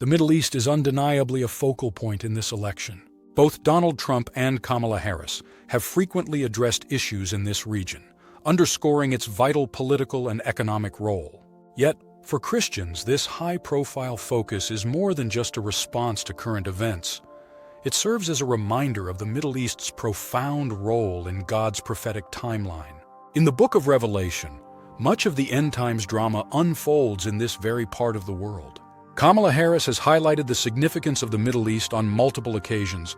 The Middle East is undeniably a focal point in this election. Both Donald Trump and Kamala Harris have frequently addressed issues in this region, underscoring its vital political and economic role. Yet, for Christians, this high-profile focus is more than just a response to current events. It serves as a reminder of the Middle East's profound role in God's prophetic timeline. In the book of Revelation, much of the end-times drama unfolds in this very part of the world. Kamala Harris has highlighted the significance of the Middle East on multiple occasions,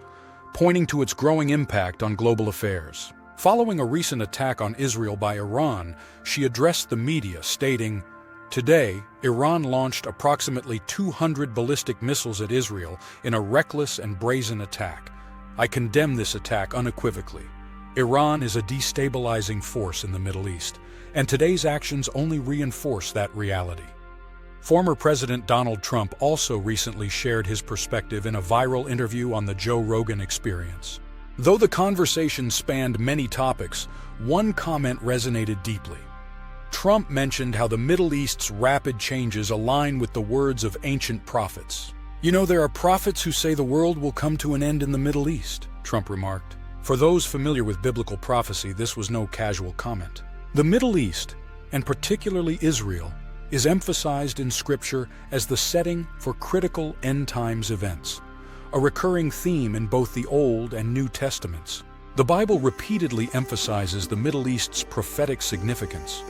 pointing to its growing impact on global affairs. Following a recent attack on Israel by Iran, she addressed the media, stating, "Today, Iran launched approximately 200 ballistic missiles at Israel in a reckless and brazen attack. I condemn this attack unequivocally. Iran is a destabilizing force in the Middle East, and today's actions only reinforce that reality." Former President Donald Trump also recently shared his perspective in a viral interview on the Joe Rogan Experience. Though the conversation spanned many topics, one comment resonated deeply. Trump mentioned how the Middle East's rapid changes align with the words of ancient prophets. "You know, there are prophets who say the world will come to an end in the Middle East," Trump remarked. For those familiar with biblical prophecy, this was no casual comment. The Middle East, and particularly Israel, is emphasized in Scripture as the setting for critical end-times events, a recurring theme in both the Old and New Testaments. The Bible repeatedly emphasizes the Middle East's prophetic significance,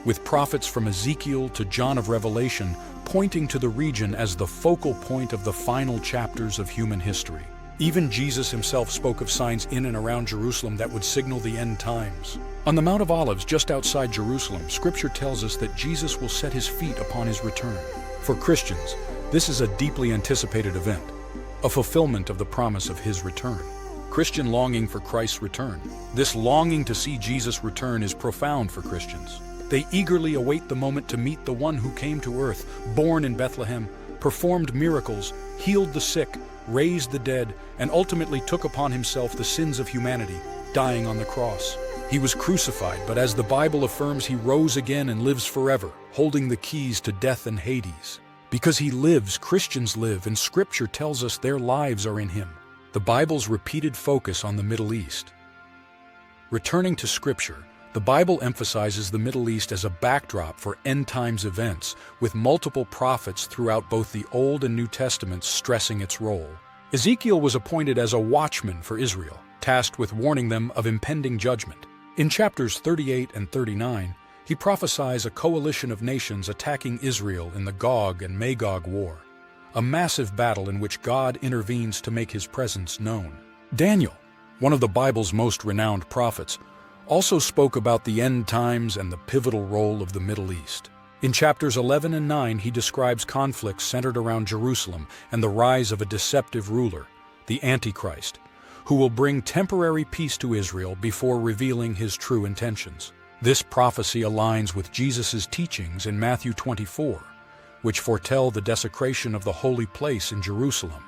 with prophets from Ezekiel to John of Revelation pointing to the region as the focal point of the final chapters of human history. Even Jesus himself spoke of signs in and around Jerusalem that would signal the end times. On the Mount of Olives, just outside Jerusalem, Scripture tells us that Jesus will set his feet upon his return. For Christians, this is a deeply anticipated event, a fulfillment of the promise of his return. Christian longing for Christ's return. This longing to see Jesus return is profound for Christians. They eagerly await the moment to meet the one who came to earth, born in Bethlehem, performed miracles, healed the sick, raised the dead, and ultimately took upon himself the sins of humanity, dying on the cross. He was crucified, but as the Bible affirms, he rose again and lives forever, holding the keys to death and Hades. Because he lives, Christians live, and Scripture tells us their lives are in him. The Bible's repeated focus on the Middle East. Returning to Scripture, the Bible emphasizes the Middle East as a backdrop for end-times events, with multiple prophets throughout both the Old and New Testaments stressing its role. Ezekiel was appointed as a watchman for Israel, tasked with warning them of impending judgment. In chapters 38 and 39, he prophesies a coalition of nations attacking Israel in the Gog and Magog war, a massive battle in which God intervenes to make his presence known. Daniel, one of the Bible's most renowned prophets, also spoke about the end times and the pivotal role of the Middle East. In chapters 11 and 9, he describes conflicts centered around Jerusalem and the rise of a deceptive ruler, the Antichrist, who will bring temporary peace to Israel before revealing his true intentions. This prophecy aligns with Jesus' teachings in Matthew 24, which foretell the desecration of the holy place in Jerusalem,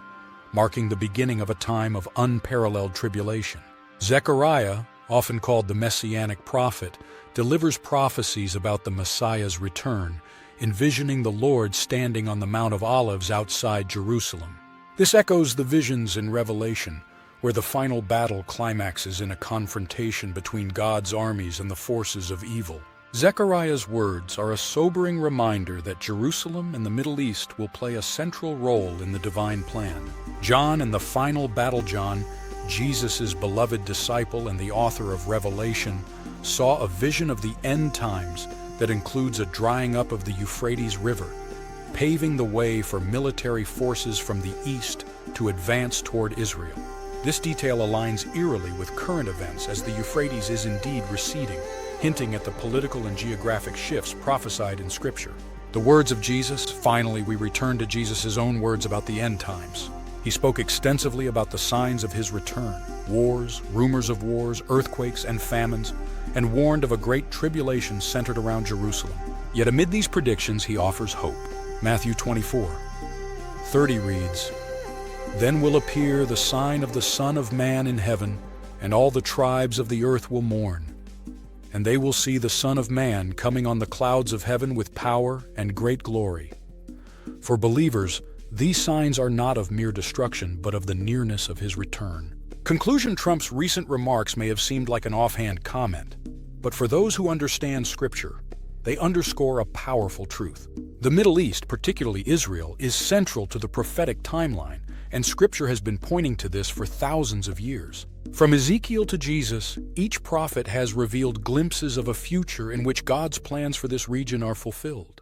marking the beginning of a time of unparalleled tribulation. Zechariah, often called the Messianic prophet, delivers prophecies about the Messiah's return, envisioning the Lord standing on the Mount of Olives outside Jerusalem. This echoes the visions in Revelation, where the final battle climaxes in a confrontation between God's armies and the forces of evil. Zechariah's words are a sobering reminder that Jerusalem and the Middle East will play a central role in the divine plan. John and the final battle, John, Jesus' beloved disciple and the author of Revelation, saw a vision of the end times that includes a drying up of the Euphrates River, paving the way for military forces from the east to advance toward Israel. This detail aligns eerily with current events as the Euphrates is indeed receding, hinting at the political and geographic shifts prophesied in Scripture. The words of Jesus, finally we return to Jesus' own words about the end times. He spoke extensively about the signs of his return, wars, rumors of wars, earthquakes, and famines, and warned of a great tribulation centered around Jerusalem. Yet amid these predictions, he offers hope. Matthew 24:30 reads, "Then will appear the sign of the Son of Man in heaven, and all the tribes of the earth will mourn. And they will see the Son of Man coming on the clouds of heaven with power and great glory." For believers, These signs are not of mere destruction, but of the nearness of his return. Conclusion: Trump's recent remarks may have seemed like an offhand comment, but for those who understand Scripture, they underscore a powerful truth. The Middle East, particularly Israel, is central to the prophetic timeline, and Scripture has been pointing to this for thousands of years. From Ezekiel to Jesus, each prophet has revealed glimpses of a future in which God's plans for this region are fulfilled.